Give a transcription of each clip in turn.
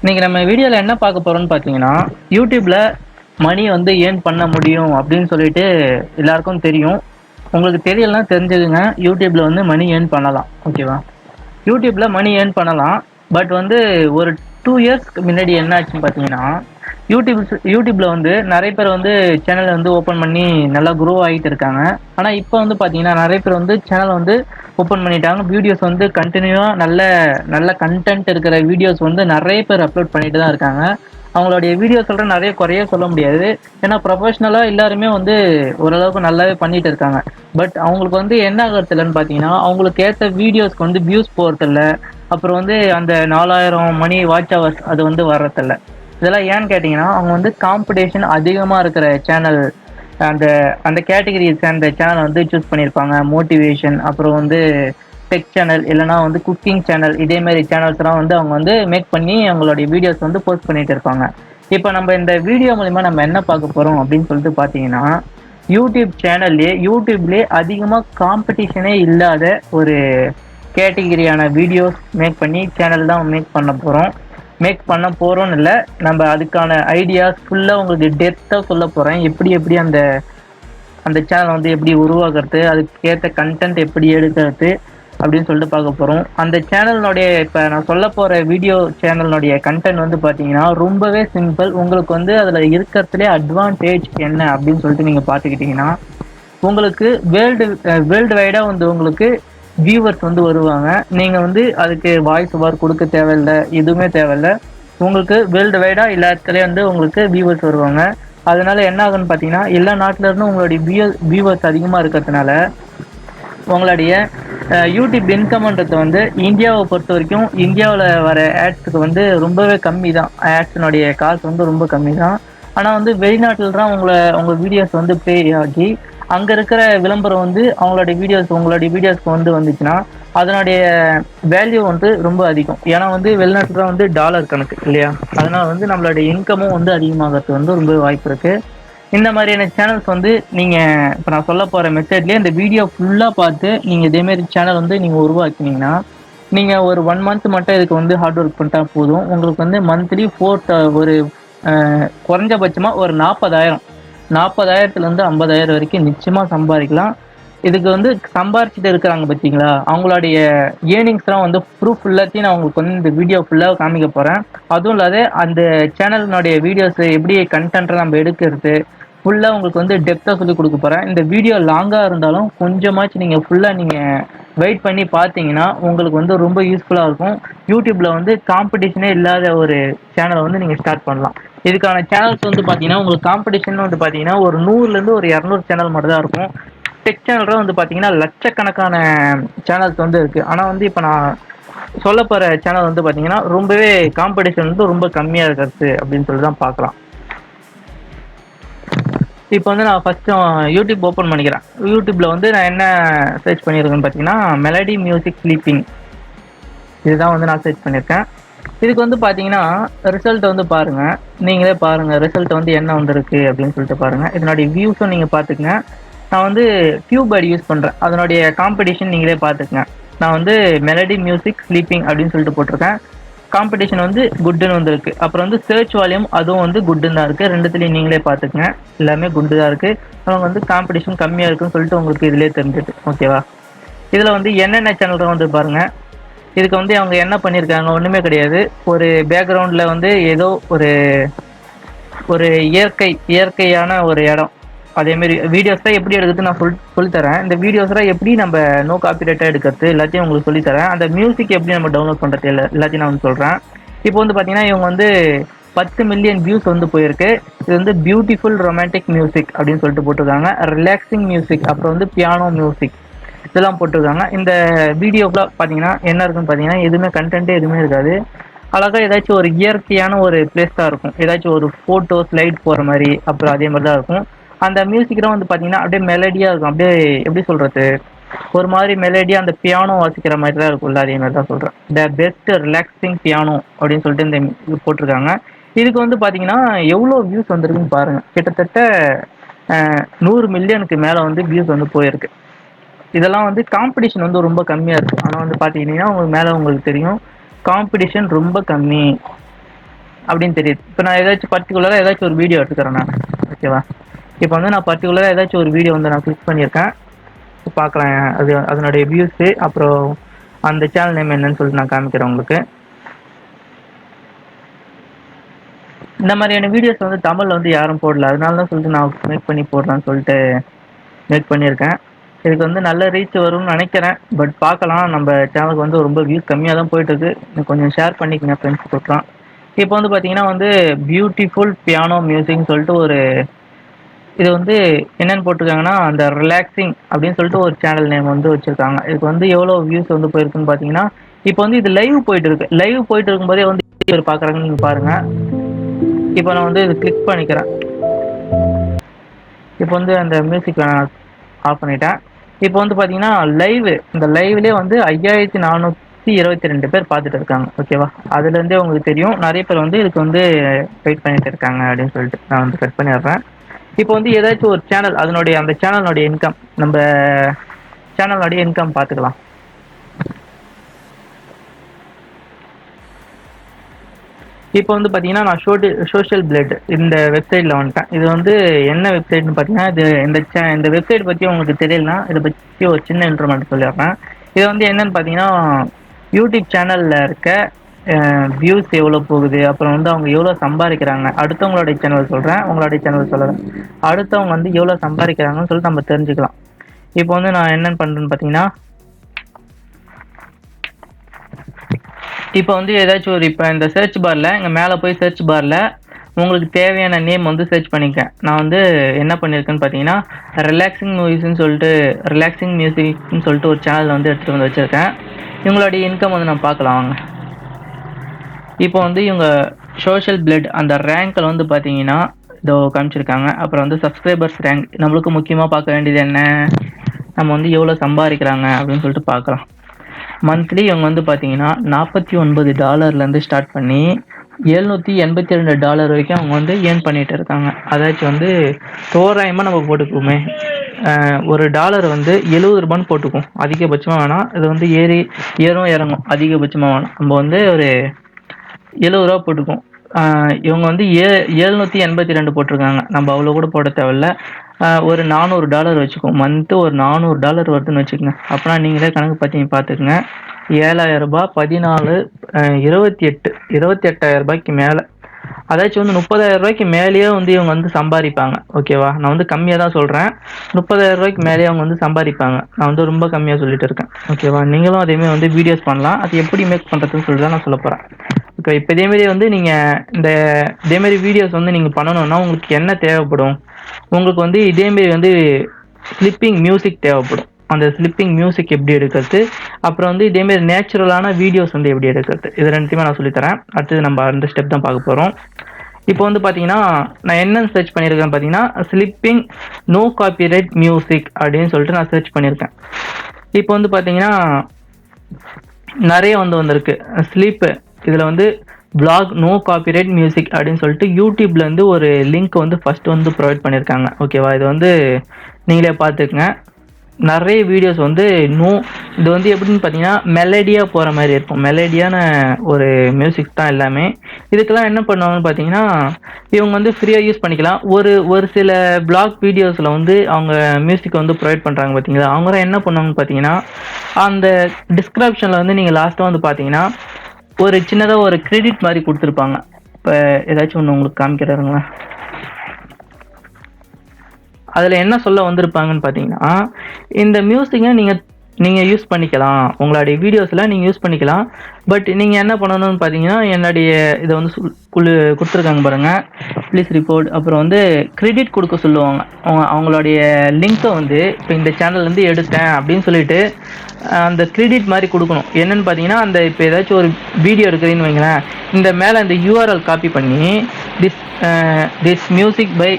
இன்னைக்கு நம்ம வீடியோல என்ன பார்க்க போறோம்னு பார்த்தீங்கன்னா, யூடியூப்ல மணி வந்து ஏர்ன் பண்ண முடியும் அப்படின்னு சொல்லிட்டு எல்லாருக்கும் தெரியும். உங்களுக்கு தெரியலனா தெரிஞ்சுக்கங்க. யூடியூப்ல வந்து மணி ஏர்ன் பண்ணலாம். ஓகேவா? யூடியூப்ல மணி ஏர்ன் பண்ணலாம். பட் வந்து ஒரு 2 இயர்ஸ்க்கு முன்னாடி என்ன ஆச்சுன்னு பார்த்தீங்கன்னா, யூடியூப்ல வந்து நெறைய பேர் வந்து சேனல் வந்து ஓப்பன் பண்ணி நல்லா குரோ ஆயிட்டு இருக்காங்க. ஆனா இப்ப வந்து பார்த்தீங்கன்னா, நெறைய பேர் வந்து சேனல் வந்து ஓப்பன் பண்ணிட்டாங்க. வீடியோஸ் வந்து கன்டினியூவா நல்ல நல்ல கன்டென்ட் இருக்கிற வீடியோஸ் வந்து நெறைய பேர் அப்லோட் பண்ணிட்டு தான் இருக்காங்க. அவங்களுடைய வீடியோஸ் சொல்ற நெறைய குறையே சொல்ல முடியாது. ஏன்னா ப்ரொஃபஷனலா எல்லாருமே வந்து ஓரளவுக்கு நல்லாவே பண்ணிட்டு இருக்காங்க. பட் அவங்களுக்கு வந்து என்ன ஆகுறதில்லன்னு பார்த்தீங்கன்னா, அவங்களுக்கு ஏத்த வீடியோஸ்க்கு வந்து வியூஸ் போறதில்ல. அப்புறம் வந்து அந்த 4000 மணி வாட்ச் ஹவர்ஸ் அது வந்து வர்றதில்ல. இதெல்லாம் ஏன்னு கேட்டீங்கன்னா, அவங்க வந்து காம்படிஷன் அதிகமா இருக்கிற சேனல் அந்த அந்த கேட்டகரிய சேர்ந்த சேனல் வந்து சூஸ் பண்ணியிருப்பாங்க. மோட்டிவேஷன் அப்புறம் வந்து டெக் சேனல் இல்லைனா வந்து குக்கிங் சேனல் இதே மாதிரி சேனல்ஸ்லாம் வந்து அவங்க வந்து மேக் பண்ணி அவங்களுடைய வீடியோஸ் வந்து போஸ்ட் பண்ணிட்டு இருப்பாங்க. இப்போ நம்ம இந்த வீடியோ மூலிமா நம்ம என்ன பார்க்க போறோம் அப்படின்னு சொல்லிட்டு பார்த்தீங்கன்னா, யூடியூப்லேயே அதிகமாக காம்படிஷனே இல்லாத ஒரு கேட்டகிரியான வீடியோஸ் மேக் பண்ணி சேனல் தான் மேக் பண்ண போறோம்னு இல்லை, நம்ம அதுக்கான ஐடியாஸ் ஃபுல்லாக உங்களுக்கு டெப்த்தாக சொல்ல போகிறேன். எப்படி எப்படி அந்த அந்த சேனல் வந்து எப்படி உருவாக்குறது, அதுக்கேற்ற கண்டென்ட் எப்படி எடுக்கிறது அப்படின்னு சொல்லிட்டு பார்க்க போகிறோம். அந்த சேனலினுடைய இப்போ நான் சொல்ல போகிற வீடியோ சேனலினுடைய கண்டென்ட் வந்து பார்த்தீங்கன்னா ரொம்பவே சிம்பிள். உங்களுக்கு வந்து அதில் இருக்கிறதுலே அட்வான்டேஜ் என்ன அப்படின்னு சொல்லிட்டு நீங்கள் பார்த்துக்கிட்டிங்கன்னா, உங்களுக்கு வேர்ல்டு வைடாக வந்து உங்களுக்கு வியூவர்ஸ் வந்து வருவாங்க. நீங்கள் வந்து அதுக்கு வாய்ஸ் ஓவர் கொடுக்க தேவையில்ல, எதுவுமே தேவையில்ல. உங்களுக்கு வேர்ல்டு வைடாக எல்லா இடத்துலையும் வந்து உங்களுக்கு வியூவர்ஸ் வருவாங்க. அதனால என்ன ஆகுன்னு பார்த்தீங்கன்னா, எல்லா நாட்டில இருந்தும் உங்களுடைய வியூவர்ஸ் அதிகமாக இருக்கிறதுனால உங்களுடைய யூடியூப் இன்கம்ன்றது வந்து இந்தியாவை பொறுத்த வரைக்கும் இந்தியாவில் வர ஆட்ஸுக்கு வந்து ரொம்பவே கம்மி தான். ஆட்ஸினுடைய காசு வந்து ரொம்ப கம்மி தான். ஆனால் வந்து வெளிநாட்டில் தான் உங்கள் வீடியோஸ் வந்து ப்ளே ஆகி அங்கே இருக்கிற விளம்பரம் வந்து உங்களுடைய வீடியோஸ்க்கு வந்து வந்துச்சுன்னா அதனுடைய வேல்யூ வந்து ரொம்ப அதிகம். ஏன்னா வந்து வெளிநாட்டில் தான் வந்து டாலர் கணக்கு இல்லையா? அதனால வந்து நம்மளுடைய இன்கமும் வந்து அதிகமாகிறது வந்து ரொம்ப வாய்ப்பு இருக்குது. இந்த மாதிரியான சேனல்ஸ் வந்து நீங்கள் இப்போ நான் சொல்ல போகிற மெத்தட்லேயே இந்த வீடியோ ஃபுல்லாக பார்த்து நீங்கள் இதேமாரி சேனல் வந்து நீங்கள் உருவாக்கினீங்கன்னா, நீங்கள் ஒரு 1 மந்த் மட்டும் இதுக்கு வந்து ஹார்ட் ஒர்க் பண்ணிட்டா போதும். உங்களுக்கு வந்து மந்த்லி ஒரு குறைஞ்சபட்சமாக ஒரு 40,000லேருந்து 50,000 வரைக்கும் நிச்சயமாக சம்பாதிக்கலாம். இதுக்கு வந்து சம்பாரிச்சுட்டு இருக்கிறாங்க பார்த்தீங்களா, அவங்களுடைய ஏர்னிங்ஸ்லாம் வந்து ப்ரூஃப் எல்லாத்தையும் நான் உங்களுக்கு வந்து இந்த வீடியோ ஃபுல்லாக காமிக்க போகிறேன். அதுவும் இல்லாத அந்த சேனலினுடைய வீடியோஸ் எப்படி கண்டென்ட்டை நம்ம எடுக்கிறது ஃபுல்லாக உங்களுக்கு வந்து டெப்த்தாக சொல்லி கொடுக்க போகிறேன். இந்த வீடியோ லாங்காக இருந்தாலும் கொஞ்சமாச்சு நீங்கள் ஃபுல்லாக நீங்கள் வெயிட் பண்ணி பார்த்தீங்கன்னா உங்களுக்கு வந்து ரொம்ப யூஸ்ஃபுல்லாக இருக்கும். யூடியூப்பில் வந்து காம்படிஷனே இல்லாத ஒரு சேனலை வந்து நீங்கள் ஸ்டார்ட் பண்ணலாம். இதுக்கான சேனல்ஸ் வந்து பார்த்தீங்கன்னா உங்களுக்கு காம்படிஷன் வந்து பார்த்தீங்கன்னா ஒரு 100லேருந்து ஒரு 200 சேனல் மட்டும் தான் இருக்கும். டெக் சேனல்ல வந்து பார்த்தீங்கன்னா லட்சக்கணக்கான சேனல்ஸ் வந்து இருக்குது. ஆனால் வந்து இப்போ நான் சொல்ல போகிற சேனல் வந்து பார்த்தீங்கன்னா ரொம்பவே காம்படிஷன் வந்து ரொம்ப கம்மியாக இருக்கிறது அப்படின்னு சொல்லி தான் பார்க்கலாம். இப்போ வந்து நான் ஃபஸ்ட்டு யூடியூப் ஓப்பன் பண்ணிக்கிறேன். யூடியூப்பில் வந்து நான் என்ன சர்ச் பண்ணியிருக்கேன்னு பார்த்தீங்கன்னா, மெலடி மியூசிக் ஸ்லீப்பிங் இதுதான் வந்து நான் சர்ச் பண்ணியிருக்கேன். இதுக்கு வந்து பார்த்தீங்கன்னா ரிசல்ட் வந்து பாருங்கள், நீங்களே பாருங்கள் ரிசல்ட் வந்து என்ன வந்திருக்கு அப்படின்னு சொல்லிட்டு பாருங்கள். இதனுடைய வியூஸும் நீங்கள் பார்த்துக்குங்க. நான் வந்து டியூபேட் யூஸ் பண்ணுறேன், அதனுடைய காம்படிஷன் நீங்களே பார்த்துக்குங்க. நான் வந்து மெலடி மியூசிக் ஸ்லீப்பிங் அப்படின்னு சொல்லிட்டு போட்டிருக்கேன். காம்படிஷன் வந்து குட்டுன்னு வந்திருக்கு. அப்புறம் வந்து சர்ச் வால்யூம் அதுவும் வந்து குட்டுன்னு தான் இருக்குது. ரெண்டுத்துலேயும் நீங்களே பார்த்துக்குங்க, எல்லாமே குட்டு தான் இருக்குது. அவங்க வந்து காம்படிஷன் கம்மியாக இருக்குன்னு சொல்லிட்டு உங்களுக்கு இதிலே தெரிஞ்சுது. ஓகேவா? இதில் வந்து என்னென்ன சேனல் வந்து பாருங்கள். இதுக்கு வந்து அவங்க என்ன பண்ணியிருக்காங்க, ஒன்றுமே கிடையாது. ஒரு பேக்ரவுண்டில் வந்து ஏதோ ஒரு ஒரு இயற்கையான ஒரு இடம். அதேமாரி வீடியோஸ்லாம் எப்படி எடுக்கிறது நான் சொல்லித்தரேன். இந்த வீடியோஸ்லாம் எப்படி நம்ம நோ காப்பிரைட்டாக எடுக்கிறது எல்லாத்தையும் உங்களுக்கு சொல்லித்தரேன். அந்த மியூசிக் எப்படி நம்ம டவுன்லோட் பண்ணுறது எல்லாத்தையும் நான் வந்து சொல்கிறேன். இப்போ வந்து பார்த்தீங்கன்னா இவங்க வந்து 10 மில்லியன் வியூஸ் வந்து போயிருக்கு. இது வந்து பியூட்டிஃபுல் ரொமான்டிக் மியூசிக் அப்படின்னு சொல்லிட்டு போட்டிருக்காங்க. ரிலாக்ஸிங் மியூசிக், அப்புறம் வந்து பியானோ மியூசிக் இதெல்லாம் போட்டிருக்காங்க. இந்த வீடியோக்குலாம் பார்த்தீங்கன்னா என்ன இருக்குன்னு பார்த்தீங்கன்னா எதுவுமே கண்டென்ட்டே எதுவுமே இருக்காது. அழகாக ஏதாச்சும் ஒரு இயற்கையான ஒரு பிளேஸ் தான் இருக்கும். ஏதாச்சும் ஒரு ஃபோட்டோ ஸ்லைட் போகிற மாதிரி அப்புறம் அதே மாதிரி தான் இருக்கும். அந்த மியூசிக்லாம் வந்து பார்த்தீங்கன்னா அப்படியே மெலடியாக இருக்கும். அப்படியே எப்படி சொல்கிறது, ஒரு மாதிரி மெலடியாக அந்த பியானோ வாசிக்கிற மாதிரி தான் இருக்கும்ல, அதே மாதிரி தான் சொல்கிறேன். த பெஸ்ட் ரிலாக்ஸிங் பியானோ அப்படின்னு சொல்லிட்டு இந்த இது போட்டிருக்காங்க. இதுக்கு வந்து பார்த்தீங்கன்னா எவ்வளோ வியூஸ் வந்திருக்குன்னு பாருங்கள். கிட்டத்தட்ட 100 மில்லியனுக்கு மேலே வந்து வியூஸ் வந்து போயிருக்கு. இதெல்லாம் வந்து காம்படிஷன் வந்து ரொம்ப கம்மியாக இருக்குது. ஆனால் வந்து பார்த்தீங்கன்னா உங்களுக்கு மேலே உங்களுக்கு தெரியும் காம்படிஷன் ரொம்ப கம்மி. அப்படின்னு தெரியுது. இப்போ நான் ஏதாச்சும் பர்டிகுலராக ஏதாச்சும் ஒரு வீடியோ எடுத்துக்கிறேன் நான். ஓகேவா? இப்போ வந்து நான் பர்டிகுலராக ஏதாச்சும் ஒரு வீடியோ வந்து நான் கிளிக் பண்ணியிருக்கேன். பார்க்கலாம் அது அதனுடைய வியூஸு, அப்புறம் அந்த சேனல் நேம் என்னன்னு சொல்லிட்டு நான் காமிக்கிறேன் உங்களுக்கு. இந்த மாதிரியான வீடியோஸ் வந்து தமிழில் வந்து யாரும் போடல, அதனால தான் சொல்லிட்டு நான் மேக் பண்ணி போடுறேன்னு சொல்லிட்டு மேக் பண்ணியிருக்கேன். இதுக்கு வந்து நல்ல ரீச் வரும்னு நினைக்கிறேன். பட் பார்க்கலாம். நம்ம சேனலுக்கு வந்து ரொம்ப வியூஸ் கம்மியாக தான் போயிட்டுருக்கு. கொஞ்சம் ஷேர் பண்ணிக்கங்க ஃப்ரெண்ட்ஸ் கொடுக்கலாம். இப்போ வந்து பார்த்தீங்கன்னா வந்து பியூட்டிஃபுல் பியானோ மியூசிக்னு சொல்லிட்டு ஒரு இது வந்து என்னன்னு போட்டிருக்காங்கன்னா, அந்த ரிலாக்ஸிங் அப்படின்னு சொல்லிட்டு ஒரு சேனல் நேம் வந்து வச்சிருக்காங்க. இதுக்கு வந்து எவ்வளோ வியூஸ் வந்து போயிருக்குன்னு பார்த்தீங்கன்னா, இப்போ வந்து இது லைவ் போயிட்டு இருக்கு. லைவ் போயிட்டு இருக்கும்போதே வந்து பேர் பார்க்குறாங்கன்னு நீங்கள் பாருங்க. இப்போ நான் வந்து இது கிளிக் பண்ணிக்கிறேன். இப்போ வந்து அந்த மியூசிக் நான் ஆஃப் பண்ணிட்டேன். இப்போ வந்து பார்த்தீங்கன்னா இந்த லைவ்லேயே வந்து 5422 பேர் பார்த்துட்டு இருக்காங்க. ஓகேவா? அதுலேருந்தே உங்களுக்கு தெரியும் நிறைய பேர் வந்து இதுக்கு வந்து வெயிட் பண்ணிட்டு இருக்காங்க அப்படின்னு சொல்லிட்டு நான் வந்து கட் பண்ணிடுறேன். இப்போ வந்து ஏதாச்சும் ஒரு சேனல் அந்த சேனலோடைய இன்கம் நம்ம சேனலோடைய இன்கம் பார்த்துக்கலாம். இப்போ வந்து பார்த்தீங்கன்னா நான் சோஷியல் பிளட் இந்த வெப்சைட்டில் வந்துட்டேன். இது வந்து என்ன வெப்சைட்னு பார்த்தீங்கன்னா, இந்த வெப்சைட் பற்றி உங்களுக்கு தெரியலனா இதை பற்றி ஒரு சின்ன இன்ஃபர்மேஷன் சொல்லிடுறேன். இது வந்து என்னன்னு பார்த்தீங்கன்னா, யூடியூப் சேனலில் இருக்க வியூஸ் எவ்வளோ போகுது, அப்புறம் வந்து அவங்க எவ்வளோ சம்பாதிக்கிறாங்க. அடுத்தவங்களுடைய சேனல் சொல்கிறேன், உங்களுடைய சேனல் சொல்கிறேன். அடுத்தவங்க வந்து எவ்வளோ சம்பாதிக்கிறாங்கன்னு சொல்லிட்டு நம்ம தெரிஞ்சுக்கலாம். இப்போ வந்து நான் என்னென்னு பண்ணுறேன்னு பார்த்தீங்கன்னா, இப்போ வந்து ஏதாச்சும் ஒரு இப்போ இந்த சர்ச் பாரில் இங்கே மேலே போய் சர்ச் பாரில் உங்களுக்கு தேவையான நேம் வந்து சர்ச் பண்ணிக்கேன். நான் வந்து என்ன பண்ணியிருக்கேன்னு பார்த்தீங்கன்னா, ரிலாக்ஸிங் மியூசிக்னு சொல்லிட்டு ஒரு சேனல் வந்து எடுத்துகிட்டு வந்து வச்சுருக்கேன். இவங்களுடைய இன்கம் வந்து நான் பார்க்கலாம் வாங்க. இப்போ வந்து இவங்க சோஷியல் பிளட் அந்த ரேங்கில் வந்து பார்த்தீங்கன்னா இதோ காமிச்சிருக்காங்க. அப்புறம் வந்து சப்ஸ்கிரைபர்ஸ் ரேங்க். நம்மளுக்கு முக்கியமாக பார்க்க வேண்டியது என்ன, நம்ம வந்து எவ்வளோ சம்பாதிக்கிறாங்க அப்படின்னு சொல்லிட்டு பார்க்கலாம். மந்த்லி இவங்க வந்து பார்த்தீங்கன்னா $49 ஸ்டார்ட் பண்ணி $782 வரைக்கும் அவங்க வந்து ஏர்ன் பண்ணிட்டு இருக்காங்க. அதாச்சும் வந்து தோராயமாக நம்ம போட்டுக்குவோமே, ஒரு டாலர் வந்து 70 ரூபான்னு போட்டுக்குவோம். அதிகபட்சமாக வேணாம், இது வந்து ஏறும் இறங்கும். அதிகபட்சமாக வேணாம், நம்ம வந்து ஒரு 70 ரூபா போட்டுக்குவோம். இவங்க வந்து 782 போட்டிருக்காங்க. நம்ம அவ்வளோ கூட போட தேவையில்ல. ஒரு $400 வச்சுக்கோம். மந்த்து ஒரு $400 வருதுன்னு வச்சுக்கோங்க. அப்போனா நீங்களே கணக்கு பார்த்துக்குங்க. 7000 ரூபாய் 14 28 ரூபாய்க்கு மேலே, அதாச்சும் வந்து 30,000 ரூபாய்க்கு மேலேயே வந்து இவங்க வந்து சம்பாதிப்பாங்க. ஓகேவா? நான் வந்து கம்மியாக தான் சொல்கிறேன். 30,000 ரூபாய்க்கு மேலேயே அவங்க வந்து சம்பாதிப்பாங்க. நான் வந்து ரொம்ப கம்மியாக சொல்லிட்டு இருக்கேன். ஓகேவா? நீங்களும் அதேமாதிரி வந்து வீடியோஸ் பண்ணலாம். அது எப்படி மேக் பண்ணுறதுன்னு சொல்லிட்டு தான் நான் சொல்ல போகிறேன். இப்போ இதேமாரி வந்து நீங்கள் இதேமாரி வீடியோஸ் வந்து நீங்கள் பண்ணணுன்னா உங்களுக்கு என்ன தேவைப்படும்? உங்களுக்கு வந்து இதேமாரி வந்து ஸ்லிப்பிங் மியூசிக் தேவைப்படும். அந்த ஸ்லிப்பிங் மியூசிக் எப்படி எடுக்கிறது, அப்புறம் வந்து இதேமாரி நேச்சுரலான வீடியோஸ் வந்து எப்படி எடுக்கிறது, இது ரெண்டுத்தையுமே நான் சொல்லித்தரேன். அடுத்தது நம்ம அந்த ஸ்டெப் தான் பார்க்க போகிறோம். இப்போ வந்து பார்த்தீங்கன்னா நான் என்ன சர்ச் பண்ணியிருக்கேன் பார்த்தீங்கன்னா, ஸ்லிப்பிங் நோ காப்பிரைட் மியூசிக் அப்படின்னு சொல்லிட்டு நான் சர்ச் பண்ணியிருக்கேன். இப்போ வந்து பார்த்தீங்கன்னா நிறைய வந்திருக்கு ஸ்லீப்பு. இதில் வந்து vlog நோ காப்பிரைட் மியூசிக் அப்படின்னு சொல்லிட்டு யூடியூப்லேருந்து ஒரு லிங்க் வந்து ஃபஸ்ட்டு வந்து ப்ரொவைட் பண்ணியிருக்காங்க. ஓகேவா? இது வந்து நீங்களே பார்த்துக்குங்க. நிறைய வீடியோஸ் வந்து இது வந்து எப்படின்னு பார்த்தீங்கன்னா மெலடியாக போகிற மாதிரி இருக்கும். மெலடியான ஒரு மியூசிக் தான் எல்லாமே. இதுக்கெல்லாம் என்ன பண்ணுவாங்கன்னு பார்த்தீங்கன்னா, இவங்க வந்து ஃப்ரீயாக யூஸ் பண்ணிக்கலாம். ஒரு சில பிளாக் வீடியோஸில் வந்து அவங்க மியூசிக் வந்து ப்ரொவைட் பண்ணுறாங்க பார்த்தீங்களா, அவங்க என்ன பண்ணுவாங்கன்னு பார்த்தீங்கன்னா, அந்த டிஸ்கிரிப்ஷனில் வந்து நீங்கள் லாஸ்ட்டாக வந்து பார்த்தீங்கன்னா ஒரு சின்னதாக ஒரு கிரெடிட் மாதிரி கொடுத்துருப்பாங்க. இப்போ ஏதாச்சும் ஒன்று உங்களுக்கு காமிக்கிறாருங்களா, அதில் என்ன சொல்ல வந்திருப்பாங்கன்னு பார்த்தீங்கன்னா, இந்த மியூசிக்கை நீங்கள் யூஸ் பண்ணிக்கலாம், உங்களுடைய வீடியோஸில் நீங்கள் யூஸ் பண்ணிக்கலாம். பட் நீங்கள் என்ன பண்ணணும்னு பார்த்தீங்கன்னா, என்னுடைய இதை வந்து கொடுத்துருக்காங்க பாருங்கள், ப்ளீஸ் ரிப்போர்ட். அப்புறம் வந்து கிரெடிட் கொடுக்க சொல்லுவாங்க. அவங்களுடைய லிங்க்கை வந்து இப்போ இந்த சேனல்லேருந்து எடுத்தேன் அப்படின்னு சொல்லிட்டு அந்த கிரெடிட் மாதிரி கொடுக்கணும். என்னென்னு பார்த்தீங்கன்னா, இப்போ ஏதாச்சும் ஒரு வீடியோ இருக்குதுன்னு வைங்களேன், இந்த மேலே இந்த URL காப்பி பண்ணி திஸ் மியூசிக் பை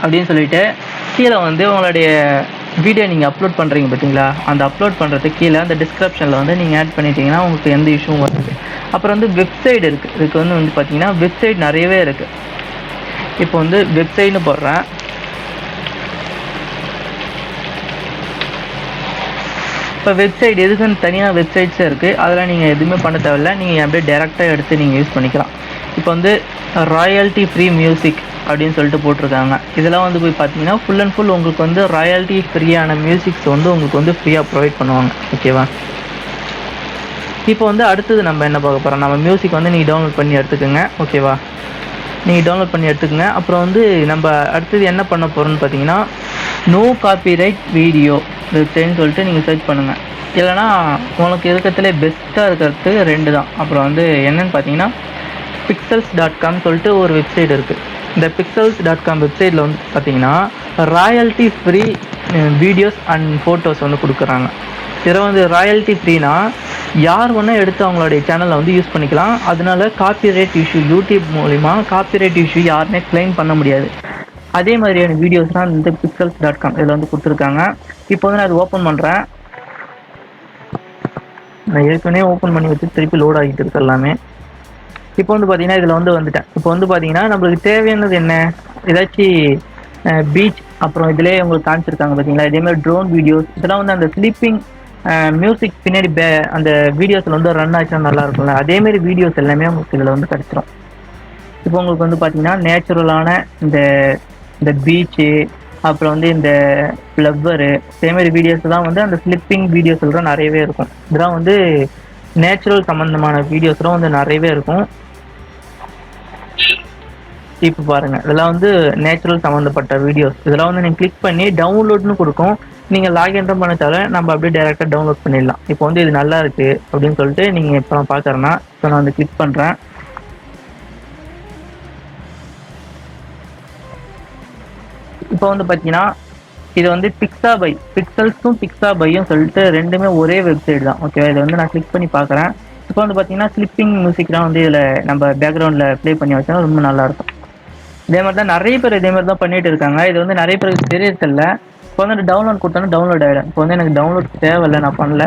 அப்படின்னு சொல்லிட்டு கீழே வந்து உங்களுடைய வீடியோ நீங்கள் அப்லோட் பண்ணுறீங்க பார்த்தீங்களா, அந்த அப்லோட் பண்ணுறதுக்கு கீழே அந்த டிஸ்கிரிப்ஷனில் வந்து நீங்கள் ஆட் பண்ணிட்டீங்கன்னா உங்களுக்கு எந்த இஷ்யூவும் வருது. அப்புறம் வந்து வெப்சைட் இருக்குது. இதுக்கு வந்து பார்த்தீங்கன்னா வெப்சைட் நிறையவே இருக்குது. இப்போ வந்து வெப்சைட்னு போடுறேன். இப்போ வெப்சைட் எதுக்குன்னு தனியாக வெப்சைட்ஸே இருக்குது. அதெல்லாம் நீங்கள் எதுவுமே பண்ண தேவையில்லை. நீங்கள் அப்படியே டேரெக்டாக எடுத்து நீங்கள் யூஸ் பண்ணிக்கலாம். இப்போ வந்து ராயல்ட்டி ஃப்ரீ மியூசிக் அப்படின்னு சொல்லிட்டு போட்டிருக்காங்க. இதெல்லாம் வந்து போய் பார்த்தீங்கன்னா ஃபுல் அண்ட் ஃபுல் உங்களுக்கு வந்து ராயல்ட்டி ஃப்ரீயான மியூசிக்ஸ் வந்து உங்களுக்கு வந்து ஃப்ரீயாக ப்ரொவைட் பண்ணுவாங்க. ஓகேவா? இப்போ வந்து அடுத்தது நம்ம என்ன பார்க்க போகிறோம், நம்ம மியூசிக் வந்து நீங்கள் டவுன்லோட் பண்ணி எடுத்துக்கோங்க. ஓகேவா? நீங்கள் டவுன்லோட் பண்ணி எடுத்துக்கங்க. அப்புறம் வந்து நம்ம அடுத்தது என்ன பண்ண போகிறோம்னு பார்த்தீங்கன்னா, நோ காப்பிரைட் வீடியோ வெப்சைட்னு சொல்லிட்டு நீங்கள் சர்ச் பண்ணுங்கள். இல்லைனா உங்களுக்கு இருக்கிறதுலே பெஸ்ட்டாக இருக்கிறது 2 தான். அப்புறம் வந்து என்னென்னு பார்த்தீங்கன்னா, pixels.com சொல்லிட்டு ஒரு வெப்சைட் இருக்குது. இந்த pixels.com வெப்சைட்டில் வந்து பார்த்தீங்கன்னா royalty free videos and photos வந்து கொடுக்குறாங்க. இதில் வந்து ராயல்ட்டி ஃப்ரீனா யார் வேணால் எடுத்து அவங்களுடைய சேனலில் வந்து யூஸ் பண்ணிக்கலாம். அதனால காப்பிரைட் இஷ்யூ யூடியூப் மூலிமா காப்பிரைட் இஷ்யூ யாருமே கிளைம் பண்ண முடியாது. அதே மாதிரியான வீடியோஸ் தான் இந்த pixels.com இதில் வந்து கொடுத்துருக்காங்க. இப்போ வந்து நான் அது ஓப்பன் பண்ணுறேன். நான் ஏற்கனவே ஓப்பன் பண்ணி வச்சு திருப்பி லோட் ஆகிட்டு இருக்கு எல்லாமே. இப்போ வந்து பார்த்தீங்கன்னா இதில் வந்து வந்துட்டேன். இப்போ வந்து பார்த்தீங்கன்னா நம்மளுக்கு தேவையானது என்ன, ஏதாச்சும் பீச், அப்புறம் இதிலே உங்களுக்கு காமிச்சிருக்காங்க பார்த்தீங்களா, இதேமாதிரி ட்ரோன் வீடியோஸ், இதெல்லாம் வந்து அந்த ஸ்லீப்பிங் மியூசிக் பின்னாடி அந்த வீடியோஸில் வந்து ரன் ஆச்சுன்னா நல்லா இருக்கும்ல, அதேமாரி வீடியோஸ் எல்லாமே உங்களுக்கு இதில் வந்து கிடச்சிரும். இப்போ உங்களுக்கு வந்து பார்த்தீங்கன்னா நேச்சுரலான இந்த இந்த பீச்சு, அப்புறம் வந்து இந்த ஃப்ளவரு, இதேமாரி வீடியோஸ் தான் வந்து அந்த ஸ்லிப்பிங் வீடியோஸ் தான் நிறையவே இருக்கும். இதெல்லாம் வந்து நேச்சுரல் சம்மந்தமான வீடியோஸ்லாம் வந்து நிறையவே இருக்கும். இப்போ பாருங்கள், இதெல்லாம் வந்து நேச்சுரல் சம்மந்தப்பட்ட வீடியோஸ். இதெல்லாம் வந்து நீங்கள் கிளிக் பண்ணி டவுன்லோட்னு கொடுக்கும். நீங்கள் லாகின்றும் பண்ண தவிர நம்ம அப்படியே டேரெக்டாக டவுன்லோட் பண்ணிடலாம். இப்போ வந்து இது நல்லா இருக்குது அப்படின்னு சொல்லிட்டு நீங்கள் இப்போ நான் பார்க்குறேன்னா இப்போ நான் வந்து கிளிக் பண்ணுறேன். இப்போ வந்து பார்த்தீங்கன்னா இது வந்து பிக்ஸாபை, பிக்சல்ஸும் பிக்ஸாபையும் சொல்லிட்டு ரெண்டுமே ஒரே வெப்சைட் தான். ஓகே, இதை வந்து நான் கிளிக் பண்ணி பார்க்குறேன். இப்போ வந்து பார்த்தீங்கன்னா ஸ்லிப்பிங் மியூசிக்லாம் வந்து இதில் நம்ம பேக்ரவுண்டில் ப்ளே பண்ணி வச்சா ரொம்ப நல்லாயிருக்கும். இதே மாதிரி தான் நிறைய பேர் இதே மாதிரி தான் பண்ணிட்டு இருக்காங்க. இது வந்து நிறைய பேருக்கு தெரியறதில்ல. இப்போ வந்து டவுன்லோட் கொடுத்தாலும் டவுன்லோட் ஆகிடும். இப்போ வந்து எனக்கு டவுன்லோட் தேவையில்லை, நான் பண்ணல.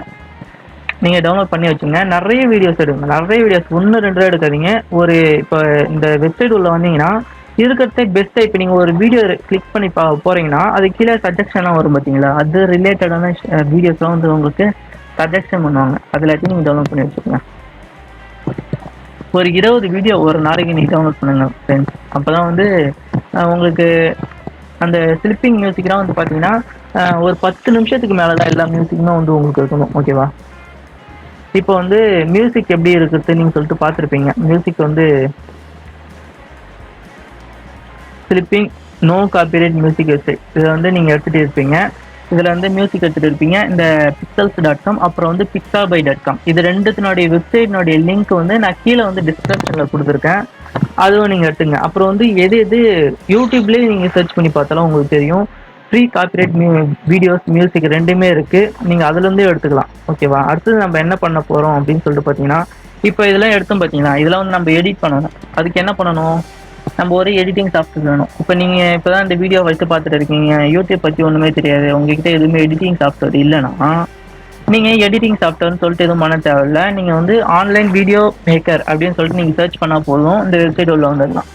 நீங்கள் டவுன்லோட் பண்ணி வச்சுங்க. நிறைய வீடியோஸ் எடுங்க, நிறைய வீடியோஸ் 1 2 எடுக்காதீங்க. ஒரு இப்போ இந்த வெப்சைட் உள்ள வந்தீங்கன்னா இருக்கிறதே பெஸ்ட்டாக. இப்போ நீங்கள் ஒரு வீடியோ கிளிக் பண்ணி போகிறீங்கன்னா அது கீழே சஜெக்ஷன்லாம் வரும் பார்த்தீங்களா, அது ரிலேட்டடான வீடியோஸ்லாம் வந்து உங்களுக்கு சஜெக்ஷன் பண்ணுவாங்க. அது எல்லாத்தையும் நீங்கள் டவுன்லோட் பண்ணி வச்சுக்கோங்க. ஒரு 20 வீடியோ ஒரு நாளைக்கு நீங்கள் டவுன்லோட் பண்ணுங்க ஃப்ரெண்ட்ஸ். அப்போ தான் வந்து உங்களுக்கு அந்த ஸ்லிப்பிங் மியூசிக்லாம் வந்து பார்த்தீங்கன்னா ஒரு 10 நிமிஷத்துக்கு மேலே தான் எல்லா மியூசிக்குமே வந்து உங்களுக்கு இருக்கணும். ஓகேவா? இப்போ வந்து மியூசிக் எப்படி இருக்குது நீங்கள் சொல்லிட்டு பார்த்துருப்பீங்க. மியூசிக் வந்து sleeping no copyright music website, இதை வந்து நீங்கள் எடுத்துகிட்டு இருப்பீங்க. இதில் வந்து மியூசிக் எடுத்துகிட்டு இருப்பீங்க. இந்த pixels.com அப்புறம் வந்து pixabay.com, இது ரெண்டுத்தினுடைய வெப்சைட்னுடைய லிங்க் வந்து நான் கீழே வந்து டிஸ்கிரிப்ஷனில் கொடுத்துருக்கேன். அதுவும் நீங்கள் எடுத்துங்க. அப்புறம் வந்து எது யூடியூப்லேயே நீங்கள் சர்ச் பண்ணி பார்த்தாலும் உங்களுக்கு தெரியும், ஃப்ரீ காப்பிரைட் வீடியோஸ் மியூசிக் ரெண்டுமே இருக்குது. நீங்கள் அதுலேருந்தே எடுத்துக்கலாம். ஓகேவா? அடுத்தது நம்ம என்ன பண்ண போகிறோம் அப்படின்னு சொல்லிட்டு பார்த்தீங்கன்னா, இப்போ இதெல்லாம் எடுத்தோம் பார்த்தீங்கன்னா, இதெல்லாம் வந்து நம்ம எடிட் பண்ணணும். அதுக்கு என்ன பண்ணணும், நம்ம ஒரு எடிட்டிங் சாஃப்ட்வேர் வேணும். இப்போ நீங்கள் இப்போ தான் இந்த வீடியோ வச்சு பார்த்துட்டு இருக்கீங்க, யூடியூப் பற்றி ஒன்றுமே தெரியாது, உங்ககிட்ட எதுவுமே எடிட்டிங் சாஃப்ட்வேர் இல்லைன்னா நீங்கள் எடிட்டிங் சாஃப்ட்வேர்னு சொல்லிட்டு எதுவும் பண்ண தேவையில்லை. நீங்கள் வந்து ஆன்லைன் வீடியோ மேக்கர் அப்படின்னு சொல்லிட்டு நீங்கள் சர்ச் பண்ணால் போதும், இந்த வெப்சைட் உள்ள வந்துடலாம்.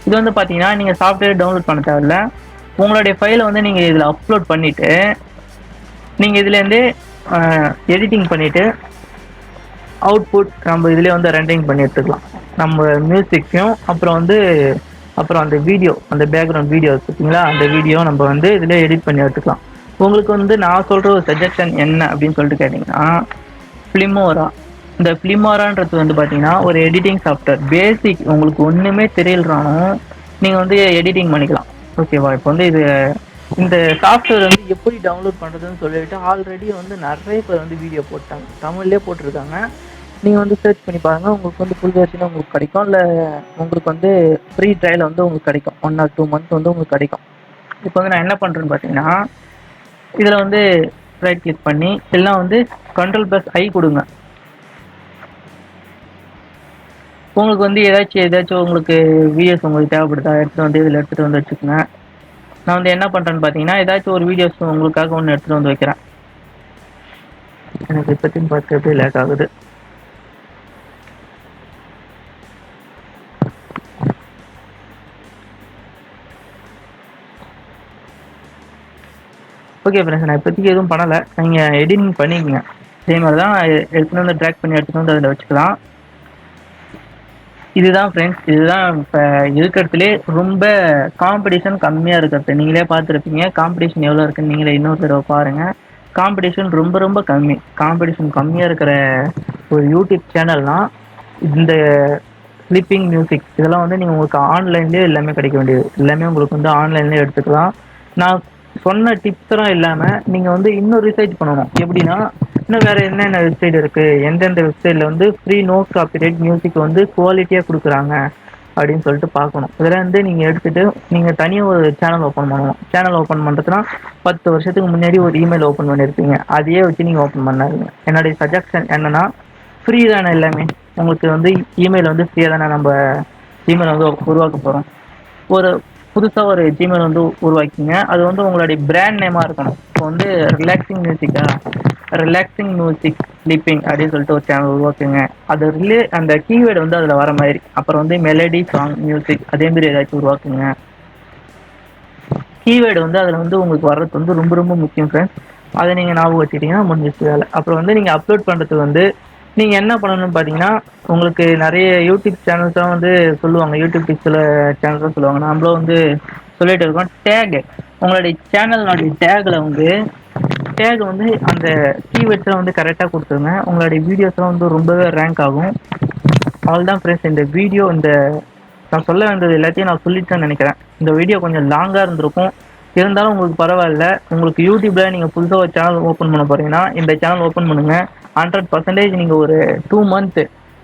இது வந்து பார்த்தீங்கன்னா நீங்கள் சாஃப்ட்வேர் டவுன்லோட் பண்ண தேவையில்லை. உங்களுடைய ஃபைலை வந்து நீங்கள் இதில் அப்லோட் பண்ணிவிட்டு நீங்கள் இதுலேருந்தே எடிட்டிங் பண்ணிவிட்டு அவுட்புட் நம்ம இதிலே வந்து ரெண்டரிங் பண்ணி எடுத்துக்கலாம். நம்ம மியூசிக்கையும் அப்புறம் அந்த வீடியோ, அந்த பேக்ரவுண்ட் வீடியோ பார்த்தீங்களா, அந்த வீடியோ நம்ம வந்து இதில் எடிட் பண்ணி எடுத்துக்கலாம். உங்களுக்கு வந்து நான் சொல்கிற ஒரு சஜஷன் என்ன அப்படின்னு சொல்லிட்டு கேட்டிங்கன்னா, ஃபிலிமோரா. இந்த ஃபிலிமோரான்றது வந்து பார்த்தீங்கன்னா ஒரு எடிட்டிங் சாஃப்ட்வேர். பேசிக் உங்களுக்கு ஒன்றுமே தெரியலனாலும் நீங்கள் வந்து எடிட்டிங் பண்ணிக்கலாம். ஓகேவா? இப்போ வந்து இந்த சாஃப்ட்வேர் வந்து எப்படி டவுன்லோட் பண்ணுறதுன்னு சொல்லிட்டு ஆல்ரெடி வந்து நிறைய பேர் வந்து வீடியோ போட்டாங்க, தமிழ்லேயே போட்டிருக்காங்க. நீங்கள் வந்து சர்ச் பண்ணி பாருங்கள், உங்களுக்கு வந்து ஃபுல் வெர்ஷனாக உங்களுக்கு கிடைக்கும். இல்லை உங்களுக்கு வந்து ஃப்ரீ ட்ரையல் வந்து உங்களுக்கு கிடைக்கும், 1 or 2 months வந்து உங்களுக்கு கிடைக்கும். இப்போ வந்து நான் என்ன பண்ணுறேன்னு பார்த்தீங்கன்னா, இதில் வந்து ரைட் கிளிக் பண்ணி எல்லாம் வந்து Ctrl+I கொடுங்க. உங்களுக்கு வந்து ஏதாச்சும் உங்களுக்கு வீடியோஸ் உங்களுக்கு தேவைப்படுதா, எடுத்துகிட்டு வந்து இதில் எடுத்துகிட்டு வந்து வச்சுக்கோங்க. நான் வந்து என்ன பண்ணுறேன்னு பார்த்தீங்கன்னா, ஏதாச்சும் ஒரு வீடியோஸ் உங்களுக்காக ஒன்று எடுத்துகிட்டு வந்து வைக்கிறேன். எனக்கு இப்போத்தையும் பார்த்து எப்படி லேக் ஆகுது. ஓகே ஃப்ரெண்ட்ஸ், நான் இப்போதைக்கு எதுவும் பண்ணலை, நீங்கள் எடிட்டிங் பண்ணிக்கங்க. இதே மாதிரி தான் எடுத்துகிட்டு வந்து ட்ராக் பண்ணி எடுத்துகிட்டு வந்து அதில் வச்சுக்கலாம். இதுதான் ஃப்ரெண்ட்ஸ், இதுதான் இப்ப இருக்கிறதுலே ரொம்ப காம்படிஷன் கம்மியா இருக்கிறது. நீங்களே பார்த்துருப்பீங்க காம்படிஷன் எவ்வளோ இருக்குன்னு நீங்களே இன்னொரு தடவை பாருங்க. காம்படிஷன் ரொம்ப ரொம்ப கம்மி. காம்படிஷன் கம்மியா இருக்கிற ஒரு யூடியூப் சேனல்னா இந்த ஸ்லீப்பிங் மியூசிக் இதெல்லாம் வந்து நீங்க உங்களுக்கு ஆன்லைன்லயே எல்லாமே கிடைக்க வேண்டியது. எல்லாமே உங்களுக்கு வந்து ஆன்லைன்லயே எடுத்துக்கலாம். நான் சொன்ன டிப்ஸ் எல்லாம் இல்லாம நீங்க வந்து இன்னும் ரிசர்ச் பண்ணணும். எப்படின்னா இன்னும் வேற என்னென்ன வெப்சைட் இருக்கு, எந்தெந்த வெப்சைட்ல வந்து ஃப்ரீ நோ காப்பிரைட் மியூசிக் வந்து குவாலிட்டியா கொடுக்குறாங்க அப்படின்னு சொல்லிட்டு பார்க்கணும். இதுல இருந்து நீங்க எடுத்துட்டு நீங்க தனியா ஒரு சேனல் ஓபன் பண்ணணும். சேனல் ஓபன் பண்றதுன்னா 10 வருஷத்துக்கு முன்னாடி ஒரு இமெயில் ஓபன் பண்ணிருப்பீங்க, அதையே வச்சு நீங்க ஓபன் பண்ணாதீங்க. என்னுடைய சஜஷன் என்னன்னா ஃப்ரீ தானே எல்லாமே. உங்களுக்கு வந்து இமெயில் வந்து ஃப்ரீயா தானே நம்ம இமெயில் வந்து உருவாக்க போறோம். ஒரு புதுசா ஒரு ஜிமெயில் வந்து உருவாக்கிங்க. அது வந்து உங்களுடைய பிராண்ட் நேமா இருக்கணும். இப்போ வந்து ரிலாக்ஸிங் மியூசிக்கா, ரிலாக்ஸிங் மியூசிக் ஸ்லீப்பிங் அப்படின்னு சொல்லிட்டு ஒரு சேனல் உருவாக்குங்க. அது அந்த கீவேர்டு வந்து அதுல வர மாதிரி. அப்புறம் வந்து மெலடி சாங் மியூசிக் அதே மாதிரி ஏதாச்சும் உருவாக்குங்க. கீவேர்டு வந்து அதுல வந்து உங்களுக்கு வர்றது வந்து ரொம்ப ரொம்ப முக்கியம் ஃப்ரெண்ட்ஸ். அதை நீங்க ஞாபகம் வச்சுக்கிட்டீங்கன்னா முடிஞ்சிச்சு வேலை. அப்புறம் வந்து நீங்க அப்லோட் பண்றதுக்கு வந்து நீங்க என்ன பண்ணணும்னு பாத்தீங்கன்னா, உங்களுக்கு நிறைய யூடியூப் சேனல்ஸ் தான் வந்து சொல்லுவாங்க. யூடியூப் சில சேனல்ஸ் தான் சொல்லுவாங்க. நம்மளும் வந்து சொல்லிட்டு இருக்கோம். டேக் உங்களுடைய சேனலுடைய டேக் வந்து அந்த கீவேர்ட்ஸ்லாம் வந்து கரெக்டாக கொடுத்துருங்க. உங்களுடைய வீடியோஸ்லாம் வந்து ரொம்பவே ரேங்க் ஆகும். அவ்வளோதான் ஃப்ரெண்ட்ஸ். இந்த வீடியோ நான் சொல்ல வேண்டியது எல்லாத்தையும் நான் சொல்லிட்டேன்னு நினைக்கிறேன். இந்த வீடியோ கொஞ்சம் லாங்காக இருந்திருக்கும். இருந்தாலும் உங்களுக்கு பரவாயில்ல. உங்களுக்கு யூடியூப்ல நீங்கள் புதுசாக ஒரு சேனல் ஓப்பன் பண்ண போறீங்கன்னா இந்த சேனல் ஓப்பன் பண்ணுங்க. 100% நீங்கள் ஒரு 2 மந்த்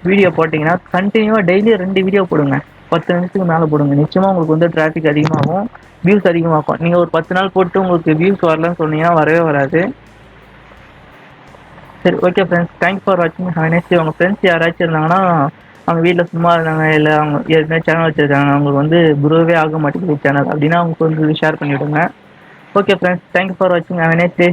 வீடியோ போட்டிங்கன்னா கண்டினியூவாக டெய்லி 2 வீடியோ போடுங்க. 10 நிமிஷத்துக்கு மேலே போடுங்க. நிச்சயமாக உங்களுக்கு வந்து டிராஃபிக் அதிகமாகும், வியூஸ் அதிகமாகும். நீங்கள் ஒரு 10 நாள் போட்டு உங்களுக்கு வியூஸ் வரலன்னு சொன்னீங்கன்னா வரவே வராது. சரி, ஓகே ஃப்ரெண்ட்ஸ், தேங்க்ஸ் ஃபார் வாட்சிங். Have a nice day. உங்கள் ஃப்ரெண்ட்ஸ் யாராச்சும் இருந்தாங்கன்னா, அவங்க வீட்டில் சும்மா இருந்தாங்க, இல்லை அவங்க ஏற்கனவே சேனல் வச்சுருக்காங்க, அவங்களுக்கு வந்து குரோவே ஆக மாட்டேங்குது சேனல் அப்படின்னா அவங்களுக்கு வந்து ஷேர் பண்ணிவிடுங்க. ஓகே ஃப்ரெண்ட்ஸ், தேங்க்யூ ஃபார் வாட்சிங். Have a nice day.